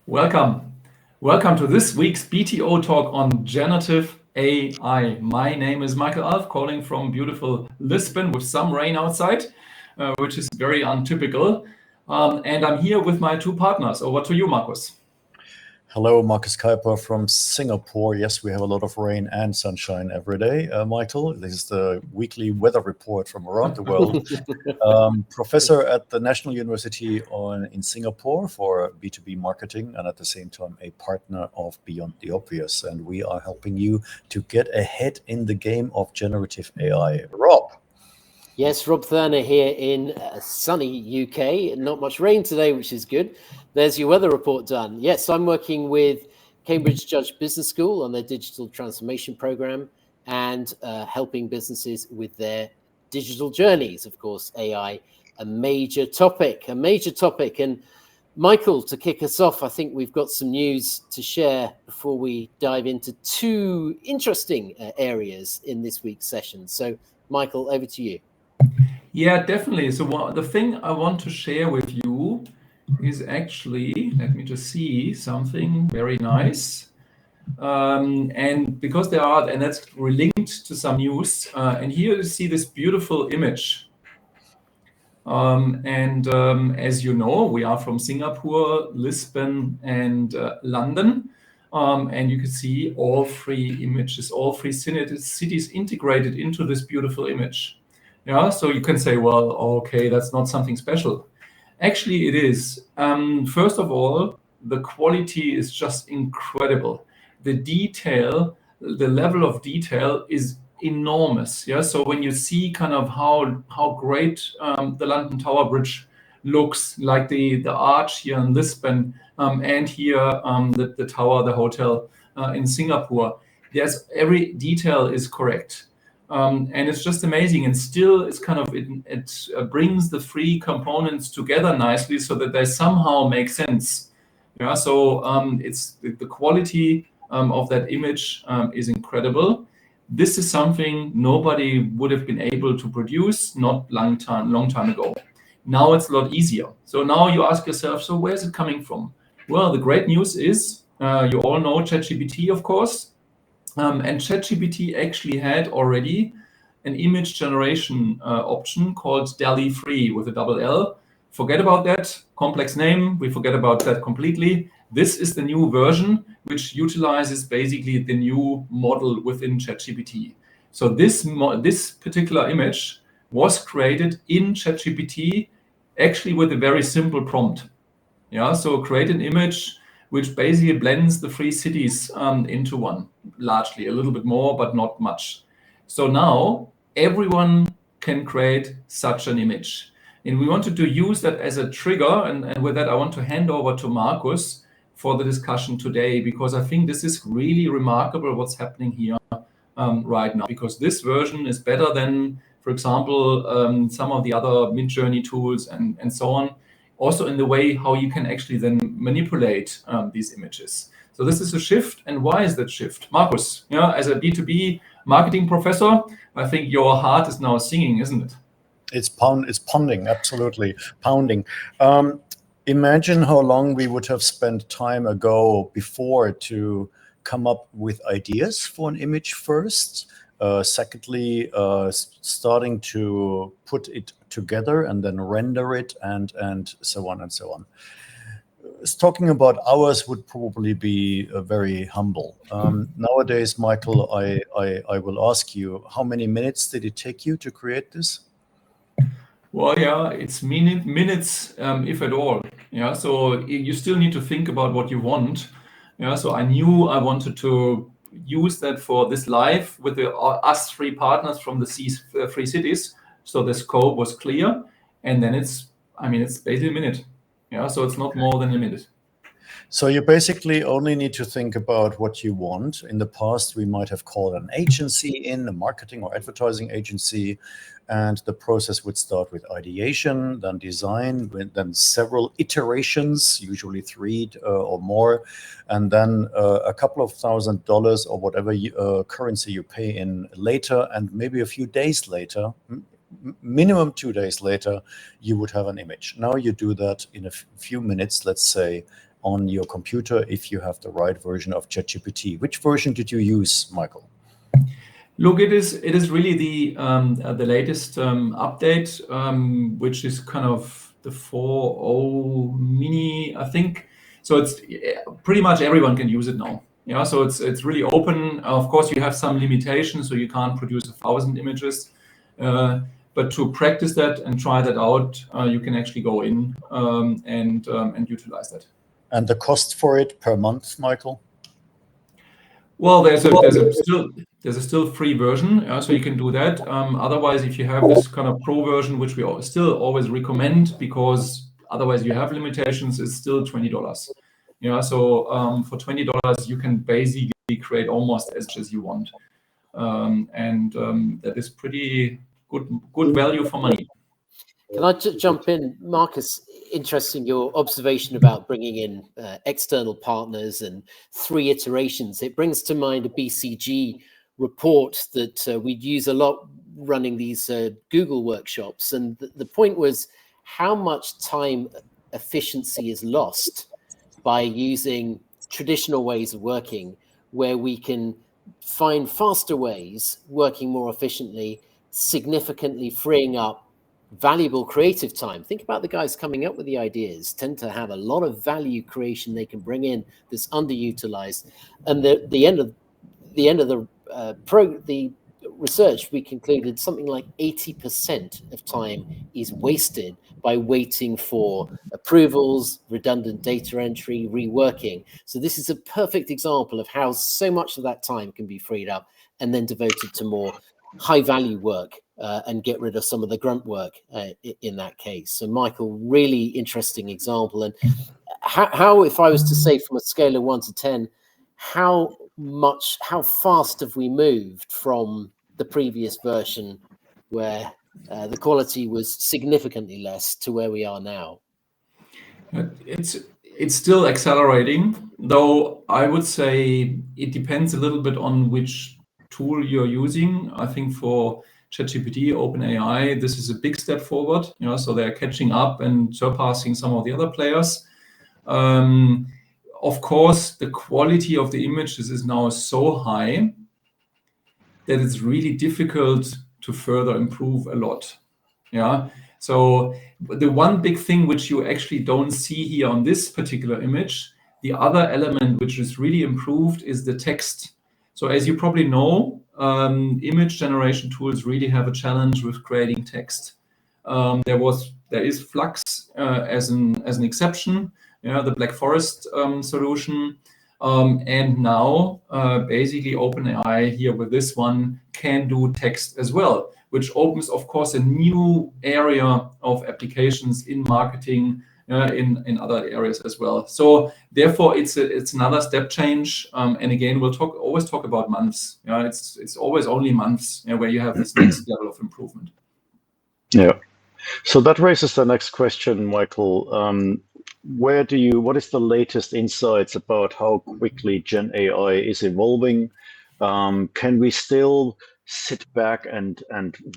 Welcome. Welcome to this week's BTO talk on generative AI. My name is Michael Alf, calling from beautiful Lisbon with some rain outside, which is very untypical. And I'm here with my two partners. Over to you, Markus. Hello, Markus Keiper from Singapore. Yes, we have a lot of rain and sunshine every day. Michael, this is the weekly weather report from around the world. Professor at the National University in Singapore for B2B marketing, and at the same time a partner of Beyond the Obvious. And we are helping you to get ahead in the game of generative AI. Rob. Yes, Rob Thurner here in sunny UK. Not much rain today, which is good. There's your weather report done. Yes, I'm working with Cambridge Judge Business School on their digital transformation program and helping businesses with their digital journeys. Of course, AI, a major topic. And Michael, to kick us off, I think we've got some news to share before we dive into two interesting areas in this week's session. So, Michael, over to you. Yeah, definitely. So the thing I want to share with you is actually, let me just see something very nice. And because and that's linked to some news. And here you see this beautiful image. As you know, we are from Singapore, Lisbon, and London. And you can see all three images, all three cities integrated into this beautiful image. Yeah, so you can say, well, okay, that's not something special. Actually, it is. First of all, the quality is just incredible. The detail, the level of detail is enormous. Yeah, so when you see kind of how great the London Tower Bridge looks, like the arch here in Lisbon, and here the tower, the hotel in Singapore, every detail is correct. And it's just amazing, and still it's kind of it brings the three components together nicely so that they somehow make sense. Yeah, so it's the quality of that image is incredible. This is something nobody would have been able to produce not long time ago. Now it's a lot easier. So now you ask yourself, so where's it coming from? Well, the great news is you all know ChatGPT, of course. And ChatGPT actually had already an image generation option called DALL-E 3 with a double L. Forget about that complex name. We forget about that completely. This is the new version, which utilizes basically the new model within ChatGPT. So this particular image was created in ChatGPT actually with a very simple prompt. Yeah, so create an image which basically blends the three cities into one, largely, a little bit more, but not much. So now everyone can create such an image. And we wanted to use that as a trigger. And with that, I want to hand over to Markus for the discussion today, because I think this is really remarkable what's happening here right now, because this version is better than, for example, some of the other Midjourney tools and so on. Also in the way how you can actually then manipulate these images. So this is a shift. And why is that shift? Markus, as a B2B marketing professor, I think your heart is now singing, isn't it? It's pounding, absolutely pounding. Imagine how long we would have spent time ago before to come up with ideas for an image first. Secondly, starting to put it together and then render it and so on and so on. Talking about hours would probably be very humble. Nowadays, Michael, I will ask you, how many minutes did it take you to create this? Well, yeah, it's minutes, if at all. Yeah, so you still need to think about what you want. Yeah, so I knew I wanted to use that for this live with us three partners from the three cities. So the scope was clear, and then it's basically a minute. Yeah, so it's not more than a minute. So you basically only need to think about what you want. In the past, we might have called an agency a marketing or advertising agency, and the process would start with ideation, then design, then several iterations, usually 3 or more, and then a couple of $1,000 or whatever currency you pay in later, and maybe a few days later, minimum 2 days later, you would have an image. Now you do that in a few minutes, let's say, on your computer if you have the right version of ChatGPT. Which version did you use, Michael? Look, it is really the latest update, which is kind of the 4.0 mini, I think. So it's pretty much everyone can use it now. Yeah, so it's really open. Of course, you have some limitations, so you can't produce 1,000 images. But to practice that and try that out, you can actually go in and utilize that. And the cost for it per month, Michael? Well, there's a still free version, so you can do that. Otherwise, if you have this kind of pro version, which we still always recommend, because otherwise you have limitations, it's still $20. Yeah, so for $20 you can basically create almost as much as you want, and that is pretty good value for money. Can I jump in, Markus? Interesting your observation about bringing in external partners and 3 iterations. It brings to mind a BCG report that we'd use a lot running these Google workshops. And the point was how much time efficiency is lost by using traditional ways of working, where we can find faster ways, working more efficiently, significantly freeing up valuable creative time. Think about the guys coming up with the ideas tend to have a lot of value creation they can bring in that's underutilized. And the end of the research, we concluded something like 80% of time is wasted by waiting for approvals, redundant data entry, reworking. So this is a perfect example of how so much of that time can be freed up and then devoted to more high value work and get rid of some of the grunt work in that case. So Michael, really interesting example. And how, if I was to say from a scale of 1 to 10, how fast have we moved from the previous version where the quality was significantly less to where we are now? It's still accelerating, though I would say it depends a little bit on which tool you're using. I think for ChatGPT, OpenAI, this is a big step forward. So they're catching up and surpassing some of the other players. Of course, the quality of the images is now so high that it's really difficult to further improve a lot. Yeah. So the one big thing which you actually don't see here on this particular image, the other element which is really improved is the text. So as you probably know, image generation tools really have a challenge with creating text. There is Flux as an exception, the Black Forest solution. And now basically OpenAI here with this one can do text as well, which opens, of course, a new area of applications in marketing, in other areas as well. So therefore, it's another step change. And again, we'll always talk about months. It's always only months where you have this next level of improvement. Yeah. So that raises the next question, Michael. What is the latest insights about how quickly GenAI is evolving? Can we still sit back and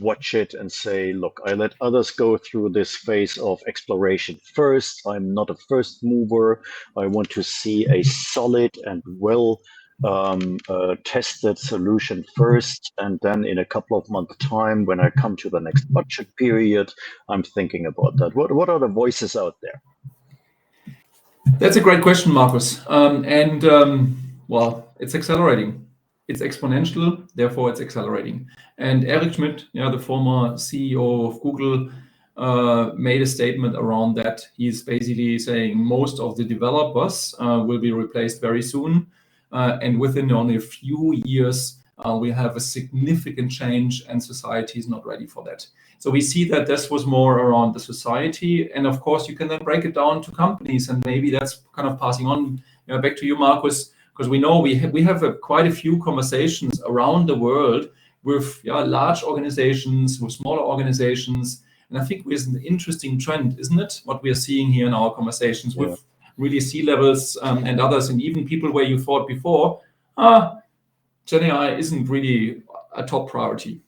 watch it and say, look, I let others go through this phase of exploration first. I'm not a first mover. I want to see a solid and well tested solution first, and then in a couple of months' time, when I come to the next budget period, I'm thinking about that. What are the voices out there? That's a great question, Markus. Well, it's accelerating. It's exponential, therefore it's accelerating. And Eric Schmidt, the former CEO of Google, made a statement around that. He's basically saying most of the developers will be replaced very soon. And within only a few years, we have a significant change and society is not ready for that. So we see that this was more around the society. And of course, you can then break it down to companies. And maybe that's kind of passing on back to you, Markus, because we know we have quite a few conversations around the world with large organizations, with smaller organizations. And I think there's an interesting trend, isn't it? What we are seeing here in our conversations with really C-levels and others, and even people where you thought before, GenAI isn't really a top priority.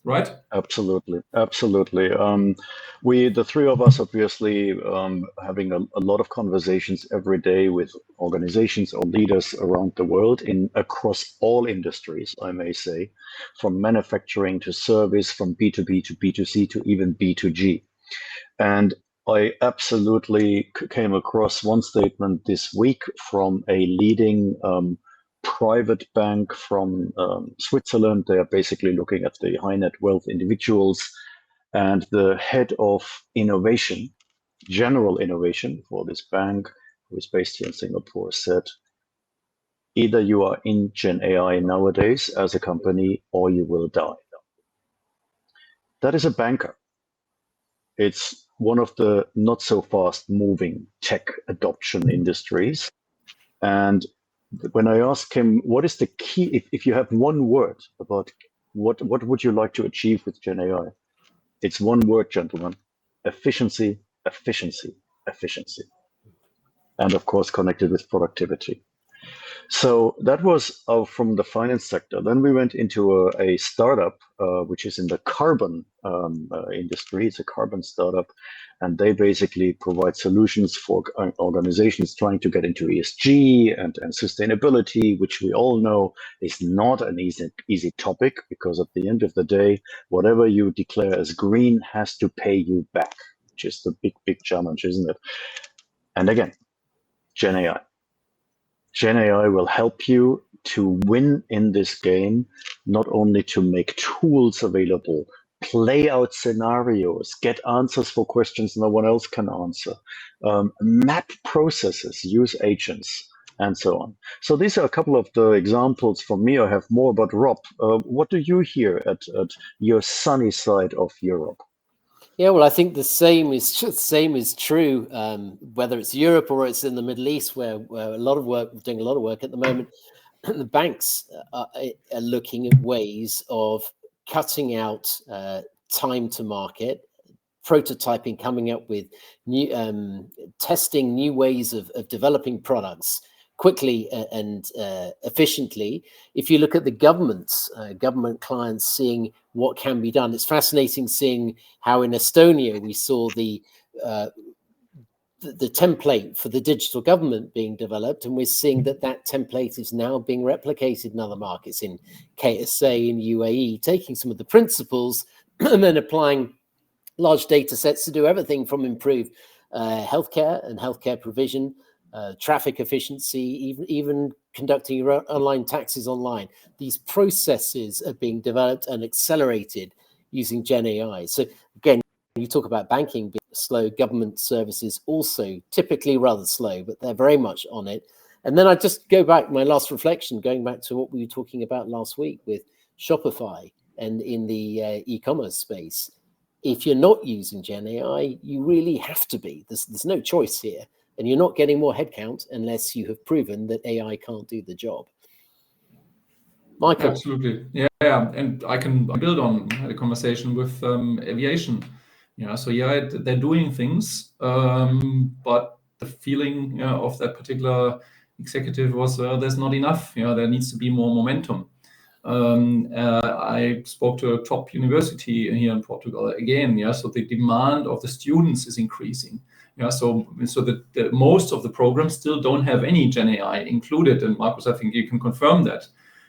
right? Absolutely, absolutely. The three of us, obviously, having a lot of conversations every day with organizations or leaders around the world across all industries, I may say, from manufacturing to service, from B2B to B2C to even B2G. And I absolutely came across one statement this week from a leading private bank from Switzerland. They are basically looking at the high net wealth individuals, and the head of innovation, general innovation for this bank, who is based here in Singapore, said, either you are in Gen AI nowadays as a company or you will die. That is a banker. It's one of the not so fast moving tech adoption industries. And when I asked him, what is the key, if you have one word about what would you like to achieve with Gen AI? It's one word, gentlemen: efficiency, efficiency, efficiency. And of course, connected with productivity. So that was from the finance sector. Then we went into a startup, which is in the carbon industry. It's a carbon startup, and they basically provide solutions for organizations trying to get into ESG and sustainability, which we all know is not an easy topic, because at the end of the day, whatever you declare as green has to pay you back, which is the big challenge, isn't it? And again, Gen AI. Gen AI will help you to win in this game, not only to make tools available, play out scenarios, get answers for questions no one else can answer, map processes, use agents, and so on. So these are a couple of the examples from me. I have more, but Rob, what do you hear at your sunny side of Europe? Yeah, well, I think the same is true, whether it's Europe or it's in the Middle East, where a lot of work, doing a lot of work at the moment. The banks are looking at ways of cutting out time to market, prototyping, coming up with new, testing new ways of developing products quickly and efficiently. If you look at the government clients, seeing what can be done, it's fascinating seeing how in Estonia we saw the template for the digital government being developed, and we're seeing that template is now being replicated in other markets, in KSA, in UAE, taking some of the principles and then applying large data sets to do everything from improve healthcare and healthcare provision, traffic efficiency, even conducting your online taxes online. These processes are being developed and accelerated using Gen AI. So again, you talk about banking being slow, government services also typically rather slow, but they're very much on it. And then I just go back, my last reflection, going back to what we were talking about last week with Shopify and in the e-commerce space. If you're not using Gen AI, you really have to be. There's no choice here. And you're not getting more headcount unless you have proven that AI can't do the job. Michael. Absolutely. Yeah. And I can build on the conversation with aviation. Yeah. So yeah, they're doing things, but the feeling of that particular executive was there's not enough. There needs to be more momentum. I spoke to a top university here in Portugal again. Yeah. So the demand of the students is increasing. Yeah. So that most of the programs still don't have any Gen AI included. And Markus, I think you can confirm that.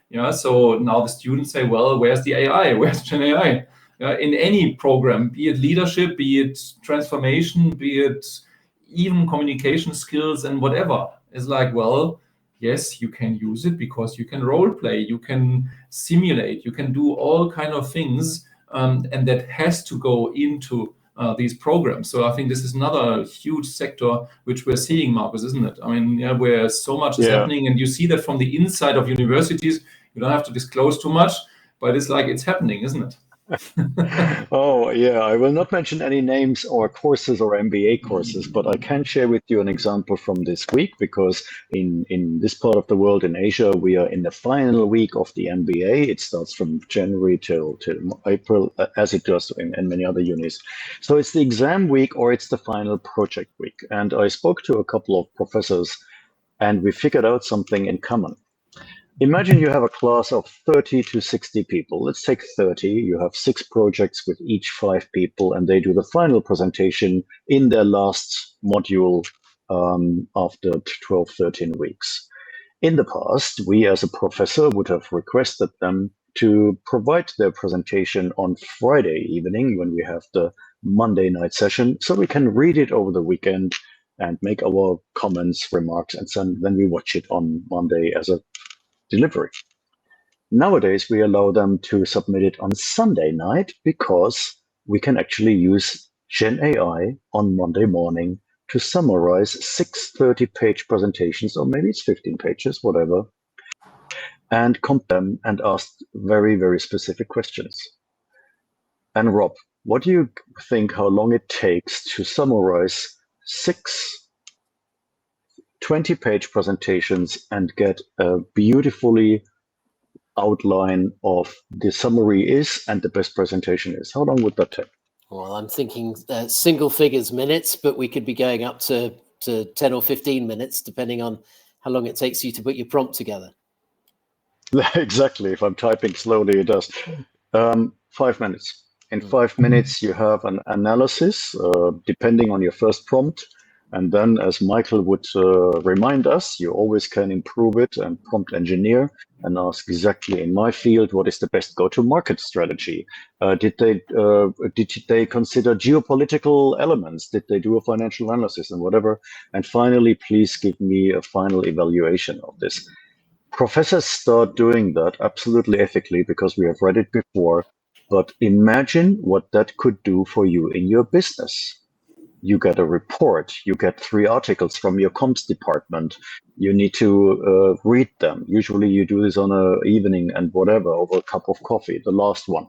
Yeah. So now the students say, well, where's the AI? Where's Gen AI? In any program, be it leadership, be it transformation, be it even communication skills and whatever. It's like, well, yes, you can use it because you can role play, you can simulate, you can do all kind of things, and that has to go into these programs. So I think this is another huge sector which we're seeing, Markus, isn't it? I mean, where so much is happening, and you see that from the inside of universities. You don't have to disclose too much, but it's like it's happening, isn't it? Oh, yeah. I will not mention any names or courses or MBA courses, but I can share with you an example from this week, because in this part of the world, in Asia, we are in the final week of the MBA. It starts from January till April, as it does in many other unis. So it's the exam week or it's the final project week. And I spoke to a couple of professors and we figured out something in common. Imagine you have a class of 30 to 60 people. Let's take 30. You have 6 projects with each 5 people, and they do the final presentation in their last module after 12, 13 weeks. In the past, we as a professor would have requested them to provide their presentation on Friday evening when we have the Monday night session, so we can read it over the weekend and make our comments, remarks, and then we watch it on Monday as a delivery. Nowadays, we allow them to submit it on Sunday night because we can actually use GenAI on Monday morning to summarize 6 30-page presentations, or maybe it's 15 pages, whatever, and compare them and ask very, very specific questions. And Rob, what do you think how long it takes to summarize 6 20-page presentations and get a beautifully outline of the summary is and the best presentation is? How long would that take? Well, I'm thinking single figures minutes, but we could be going up to 10 or 15 minutes, depending on how long it takes you to put your prompt together. Exactly. If I'm typing slowly, it does. 5 minutes. In 5 minutes, you have an analysis, depending on your first prompt. And then, as Michael would remind us, you always can improve it and prompt engineer and ask exactly in my field, what is the best go-to-market strategy? Did they consider geopolitical elements? Did they do a financial analysis and whatever? And finally, please give me a final evaluation of this. Professors start doing that absolutely ethically because we have read it before. But imagine what that could do for you in your business. You get a report, you get 3 articles from your comms department. You need to read them. Usually you do this on an evening and whatever, over a cup of coffee, the last one.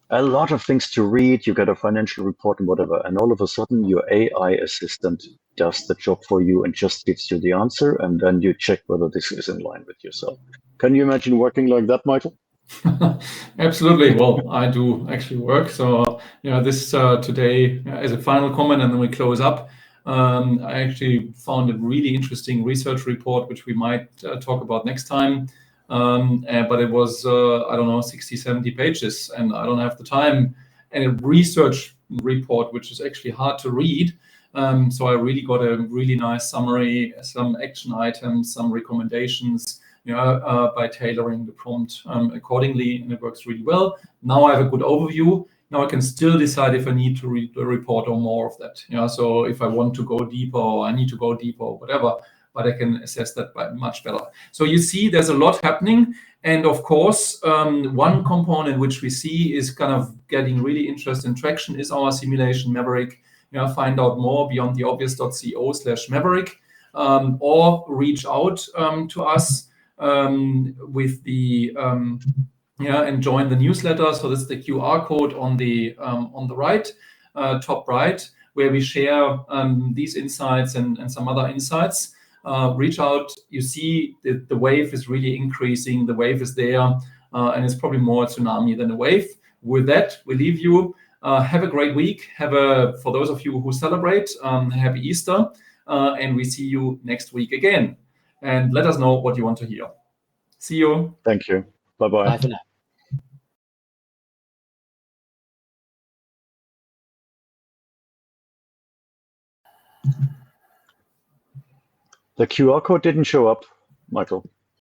A lot of things to read, you get a financial report and whatever, and all of a sudden your AI assistant does the job for you and just gives you the answer, and then you check whether this is in line with yourself. Can you imagine working like that, Michael? Absolutely. Well, I do actually work. So, this today as a final comment, and then we close up. I actually found a really interesting research report, which we might talk about next time. But it was, 60, 70 pages, and I don't have the time. And a research report, which is actually hard to read. So I really got a really nice summary, some action items, some recommendations, by tailoring the prompt accordingly, and it works really well. Now I have a good overview. Now I can still decide if I need to read the report or more of that. So if I want to go deeper or I need to go deeper or whatever, but I can assess that by much better. So you see, there's a lot happening. And of course, one component which we see is kind of getting really interest and traction is our simulation Maverick. Find out more beyond the obvious.co/Maverick, or reach out to us with the and join the newsletter. So this is the QR code on the right, top right, where we share these insights and some other insights. Reach out. You see the wave is really increasing. The wave is there, and it's probably more a tsunami than a wave. With that, we leave you. Have a great week. For those of you who celebrate, happy Easter, and we see you next week again. And let us know what you want to hear. See you. Thank you. Bye-bye. Bye for now. The QR code didn't show up, Michael.